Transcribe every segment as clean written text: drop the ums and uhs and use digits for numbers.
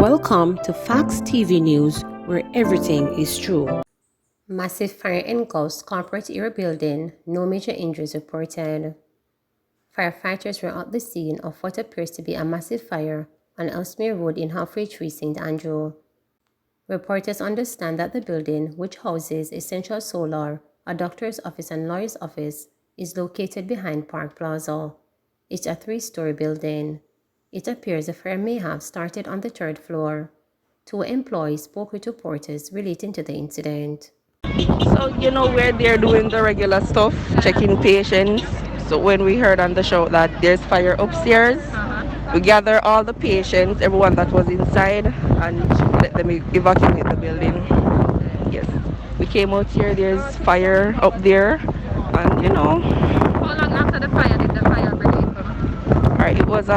Welcome to Facts TV News, where everything is true. Massive fire engulfs corporate era building, no major injuries reported. Firefighters were at the scene of what appears to be a massive fire on Ellesmere Road in Halfway Tree, St. Andrew. Reporters understand that the building, which houses Essential Solar, a doctor's office and lawyer's office, is located behind Park Plaza. It's a 3-story building. It appears the fire may have started on the 3rd floor. 2 employees spoke with reporters relating to the incident. So, we're there doing the regular stuff, checking patients. So when we heard on the show that there's fire upstairs, we gather all the patients, everyone that was inside, and let them evacuate the building. Yes, we came out here, there's fire up there, and How long after the fire did the fire brigade come? alright, it was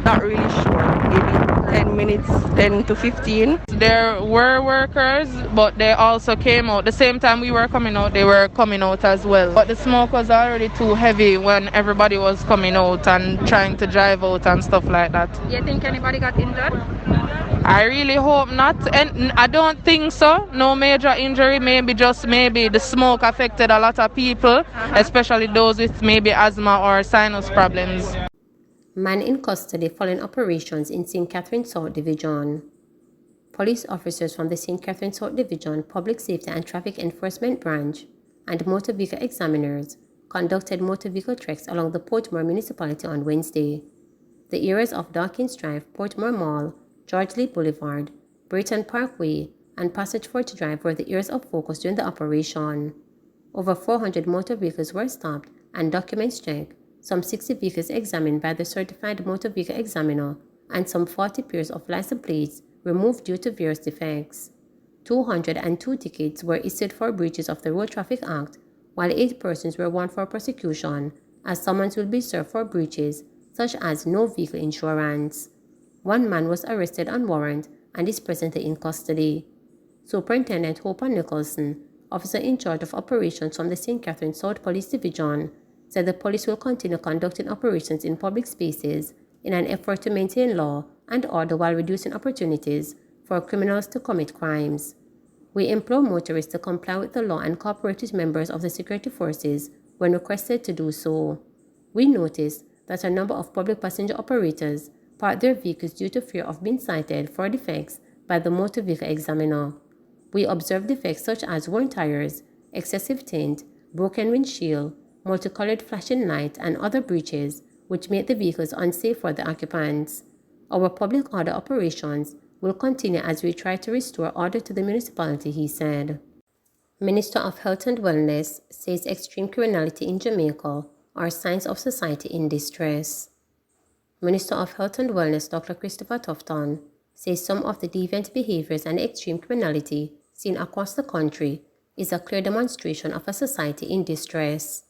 not really sure, maybe 10 minutes, 10 to 15. There were workers, but they also came out. The same time we were coming out, they were coming out as well. But the smoke was already too heavy when everybody was coming out and trying to drive out and stuff like that. Do you think anybody got injured? I really hope not, and I don't think so. No major injury, maybe the smoke affected a lot of people, especially those with maybe asthma or sinus problems. Man in custody following operations in St. Catherine South Division. Police officers from the St. Catherine South Division Public Safety and Traffic Enforcement Branch and motor vehicle examiners conducted motor vehicle checks along the Portmore municipality on Wednesday. The areas of Dawkins Drive, Portmore Mall, George Lee Boulevard, Brayton Parkway, and Passage Fort Drive were the areas of focus during the operation. Over 400 motor vehicles were stopped and documents checked, some 60 vehicles examined by the certified motor vehicle examiner, and some 40 pairs of license plates removed due to various defects. 202 tickets were issued for breaches of the Road Traffic Act, while 8 persons were warned for prosecution, as summons will be served for breaches such as no vehicle insurance. 1 man was arrested on warrant and is presently in custody. Superintendent Hope Nicholson, officer in charge of operations from the St. Catherine South Police Division, said the police will continue conducting operations in public spaces in an effort to maintain law and order while reducing opportunities for criminals to commit crimes. We implore motorists to comply with the law and cooperate with members of the security forces when requested to do so. We noticed that a number of public passenger operators park their vehicles due to fear of being cited for defects by the motor vehicle examiner. We observed defects such as worn tires, excessive tint, broken windshield, multicolored flashing lights, and other breaches which make the vehicles unsafe for the occupants. Our public order operations will continue as we try to restore order to the municipality, he said. Minister of Health and Wellness says extreme criminality in Jamaica are signs of society in distress. Minister of Health and Wellness Dr. Christopher Tufton says some of the deviant behaviors and extreme criminality seen across the country is a clear demonstration of a society in distress.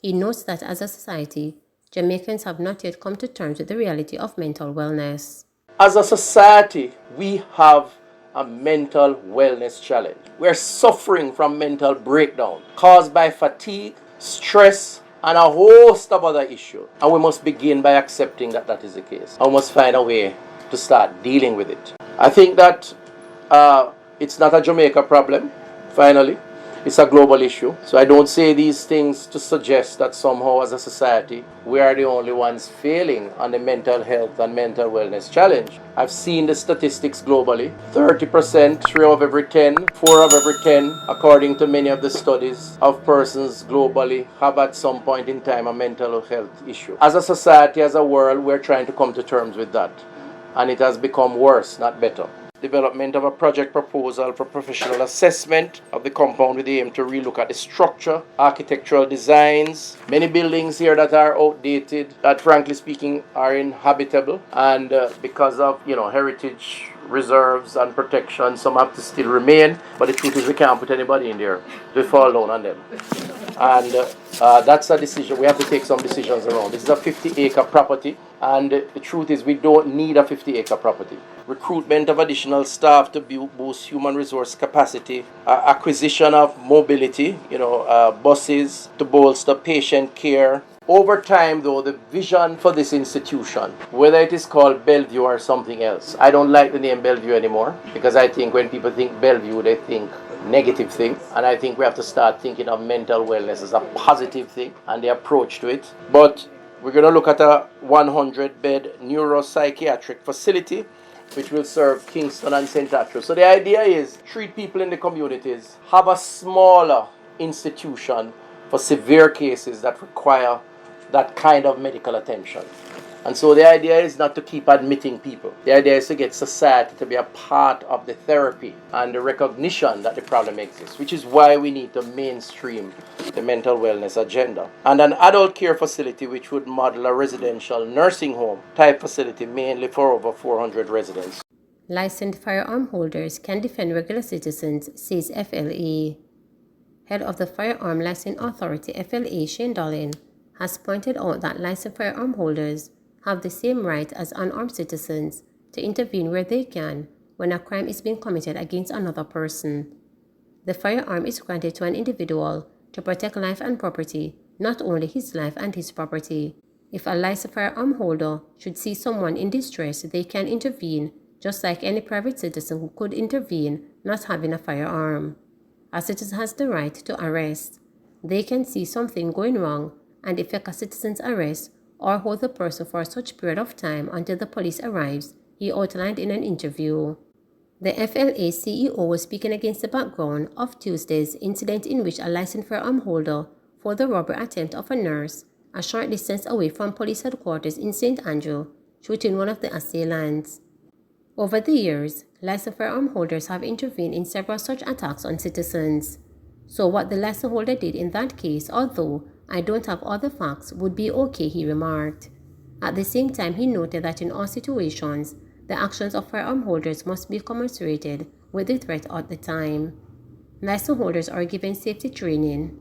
He notes that as a society, Jamaicans have not yet come to terms with the reality of mental wellness. As a society, we have a mental wellness challenge. We're suffering from mental breakdown caused by fatigue, stress, and a host of other issues. And we must begin by accepting that that is the case. And we must find a way to start dealing with it. I think that it's not a Jamaica problem, finally. It's a global issue. So I don't say these things to suggest that somehow as a society we are the only ones failing on the mental health and mental wellness challenge. I've seen the statistics globally. 30%, 3 of every 10, 4 of every 10, according to many of the studies of persons globally, have at some point in time a mental health issue. As a society, as a world, we're trying to come to terms with that. And it has become worse, not better. Development of a project proposal for professional assessment of the compound with the aim to relook at the structure, architectural designs. Many buildings here that are outdated, that frankly speaking are inhabitable, and because of heritage reserves and protection, some have to still remain, but the truth is we can't put anybody in there. We fall down on them. And that's a decision. We have to take some decisions around. This is a 50-acre property, and the truth is we don't need a 50-acre property. Recruitment of additional staff to boost human resource capacity, acquisition of mobility, buses to bolster patient care, Over time, though, the vision for this institution, whether it is called Bellevue or something else, I don't like the name Bellevue anymore, because I think when people think Bellevue, they think negative thing. And I think we have to start thinking of mental wellness as a positive thing and the approach to it. But we're going to look at a 100-bed neuropsychiatric facility which will serve Kingston and St. Andrews. So the idea is treat people in the communities, have a smaller institution for severe cases that require that kind of medical attention. And so the idea is not to keep admitting people. The idea is to get society to be a part of the therapy and the recognition that the problem exists, which is why we need to mainstream the mental wellness agenda. And an adult care facility which would model a residential nursing home type facility mainly for over 400 residents. Licensed firearm holders can defend regular citizens, says FLA. Head of the Firearm Licensing Authority, FLA, Shane Dolan, has pointed out that licensed firearm holders have the same right as unarmed citizens to intervene where they can when a crime is being committed against another person. The firearm is granted to an individual to protect life and property, not only his life and his property. If a licensed firearm holder should see someone in distress, they can intervene just like any private citizen who could intervene not having a firearm. A citizen has the right to arrest. They can see something going wrong and effect a citizen's arrest or hold the person for such period of time until the police arrives, he outlined in an interview. The FLA CEO was speaking against the background of Tuesday's incident in which a licensed firearm holder for the robbery attempt of a nurse a short distance away from police headquarters in St. Andrew, shooting one of the assailants. Over the years, licensed firearm holders have intervened in several such attacks on citizens. So what the license holder did in that case, although I don't have all the facts, would be okay, he remarked. At the same time, he noted that in all situations, the actions of firearm holders must be commensurated with the threat at the time. License holders are given safety training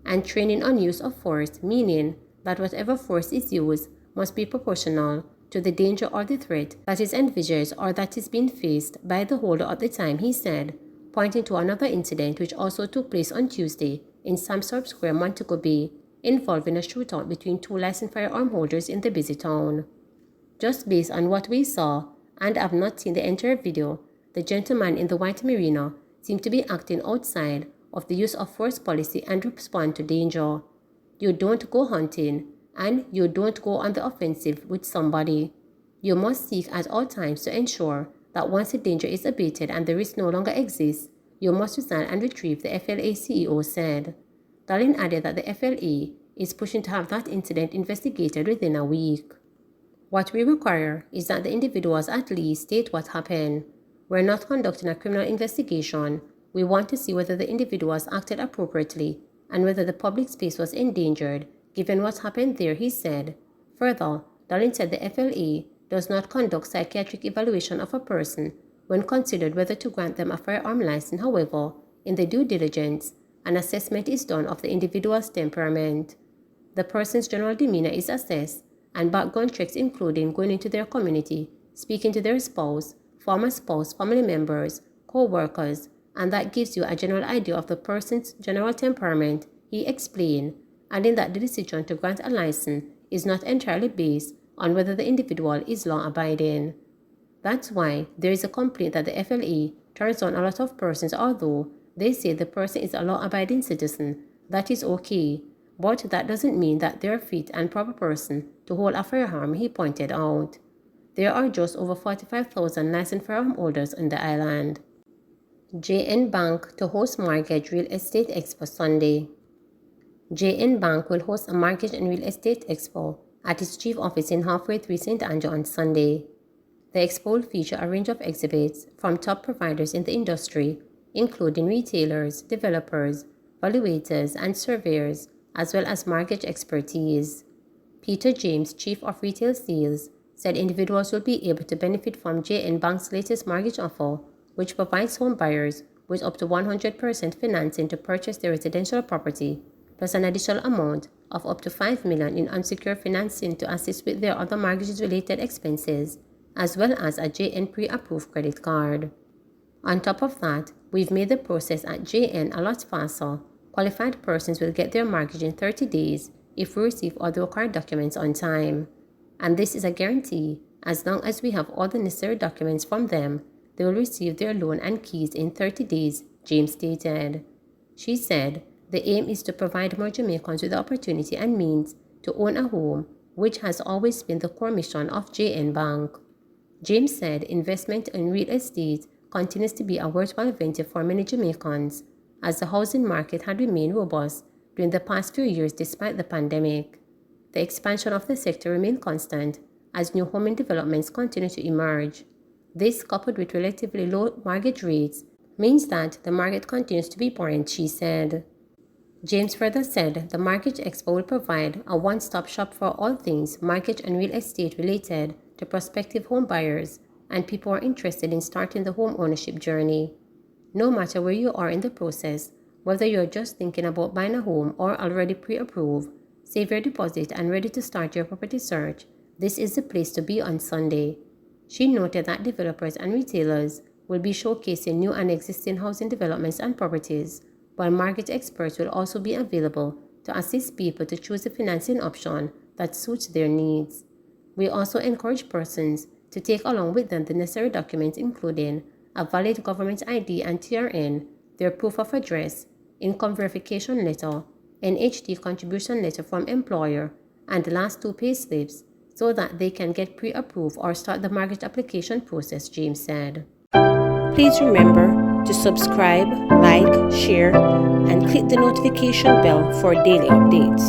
and training on use of force, meaning that whatever force is used must be proportional to the danger or the threat that is envisaged or that is being faced by the holder at the time, he said, pointing to another incident which also took place on Tuesday in Samstorp Square, Montego Bay, involving a shootout between two licensed firearm holders in the busy town. Just based on what we saw, and I've not seen the entire video, the gentleman in the white marina seemed to be acting outside of the use of force policy and respond to danger. You don't go hunting, and you don't go on the offensive with somebody. You must seek at all times to ensure that once the danger is abated and the risk no longer exists, you must resign and retrieve, the FLA CEO said. Darlin added that the FLA is pushing to have that incident investigated within a week. What we require is that the individuals at least state what happened. We're not conducting a criminal investigation. We want to see whether the individuals acted appropriately and whether the public space was endangered given what happened there, he said. Further, Darlin said the FLA does not conduct psychiatric evaluation of a person when considered whether to grant them a firearm license. However, in the due diligence, an assessment is done of the individual's temperament. The person's general demeanor is assessed, and background checks including going into their community, speaking to their spouse, former spouse, family members, co-workers, and that gives you a general idea of the person's general temperament, he explained, adding that the decision to grant a license is not entirely based on whether the individual is law-abiding. That's why there is a complaint that the FLA turns down a lot of persons, although they say the person is a law-abiding citizen. That is okay, but that doesn't mean that they're a fit and proper person to hold a firearm, he pointed out. There are just over 45,000 licensed firearm holders on the island. JN Bank to host Mortgage Real Estate Expo Sunday. JN Bank will host a Mortgage and Real Estate Expo at its chief office in Halfway 3 St. Andrew on Sunday. The expo will feature a range of exhibits from top providers in the industry, including retailers, developers, valuators, and surveyors, as well as mortgage expertise. Peter James, Chief of Retail Sales, said individuals will be able to benefit from JN Bank's latest mortgage offer, which provides home buyers with up to 100% financing to purchase their residential property, plus an additional amount of up to $5 million in unsecured financing to assist with their other mortgages-related expenses, as well as a JN pre-approved credit card. On top of that, we've made the process at JN a lot faster. Qualified persons will get their mortgage in 30 days if we receive all the required documents on time. And this is a guarantee. As long as we have all the necessary documents from them, they will receive their loan and keys in 30 days, James stated. She said, the aim is to provide more Jamaicans with the opportunity and means to own a home, which has always been the core mission of JN Bank. James said investment in real estate continues to be a worthwhile venture for many Jamaicans, as the housing market had remained robust during the past few years despite the pandemic. The expansion of the sector remained constant as new home developments continue to emerge. This, coupled with relatively low mortgage rates, means that the market continues to be buoyant, she said. James further said the Mortgage Expo will provide a one-stop shop for all things mortgage and real estate related to prospective home buyers and people who are interested in starting the home ownership journey. No matter where you are in the process, whether you're just thinking about buying a home or already pre-approved, save your deposit and ready to start your property search, this is the place to be on Sunday. She noted that developers and retailers will be showcasing new and existing housing developments and properties, while mortgage experts will also be available to assist people to choose a financing option that suits their needs. We also encourage persons to take along with them the necessary documents including a valid government ID and TRN, their proof of address, income verification letter, NHT contribution letter from employer, and the last 2 pay slips so that they can get pre-approved or start the mortgage application process, James said. Please remember to subscribe, like, share, and click the notification bell for daily updates.